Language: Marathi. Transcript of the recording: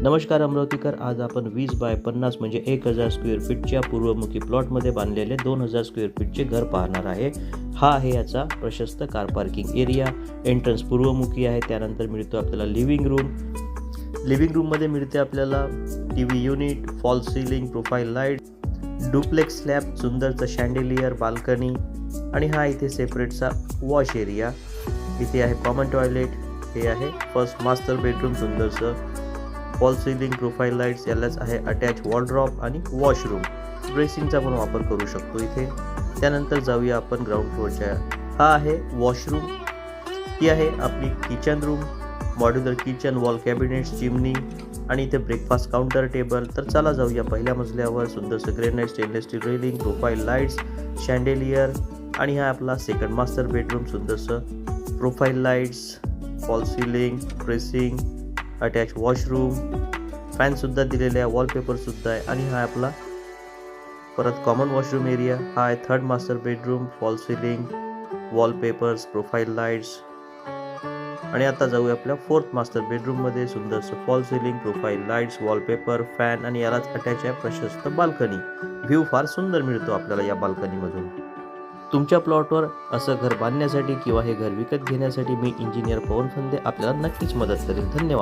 नमस्कार अमरावतीकर, आज आपण 20 बाय 50 म्हणजे 1000 स्क्वेअर फीटच्या पूर्वमुखी प्लॉटमध्ये बांधलेले 2000 स्क्वेअर फीटचे घर पाहणार आहे. हा आहे याचा प्रशस्त कार पार्किंग एरिया. एंट्रन्स पूर्वमुखी आहे. त्यानंतर मिळतो आपल्याला लिव्हिंग रूममध्ये मिळते आपल्याला TV unit, fall ceiling, profile light, duplex slab, सुंदरचा शँडेलियर, बाल्कनी आणि हा इथे सेपरेटचा वॉश एरिया. इथे आहे कॉमन टॉयलेट. हे आहे फर्स्ट मास्टर बेडरूम, सुंदरचं फॉल सिलिंग, प्रोफाईल लाईट्स, यालाच आहे अटॅच वॉलड्रॉप आणि वॉशरूम. ड्रेसिंगचा पण वापर करू शकतो इथे. त्यानंतर जाऊया आपण ग्राउंड फ्लोअरच्या. हा आहे वॉशरूम. ही आहे आपली kitchen room, modular kitchen, wall cabinets, chimney आणि इथे ब्रेकफास्ट काउंटर टेबल. तर चला जाऊया पहिल्या मजल्यावर. सुंदरसं granite, stainless steel railing, profile lights, chandelier आणि हा आपला सेकंड मास्टर बेडरूम. सुंदरसं profile lights, fall ceiling, dressing, attach washroom, फॅनसुद्धा दिलेले आहे, वॉलपेपरसुद्धा आहे आणि हा आपला परत कॉमन वॉशरूम एरिया. हा आहे third master bedroom, fall ceiling, wallpapers, profile lights आणि आता जाऊया आपल्या फोर्थ मास्टर बेडरूममध्ये. सुंदरसं fall ceiling, profile lights, wallpaper, fan आणि यालाच अटॅच आहे प्रशस्त बाल्कनी. व्ह्यू फार सुंदर मिळतो आपल्याला या बाल्कनीमधून. तुमच्या प्लॉटवर असं घर बांधण्यासाठी किंवा हे घर विकत घेण्यासाठी मी इंजिनियर पवन फंदे आपल्याला नक्कीच मदत करेन. धन्यवाद.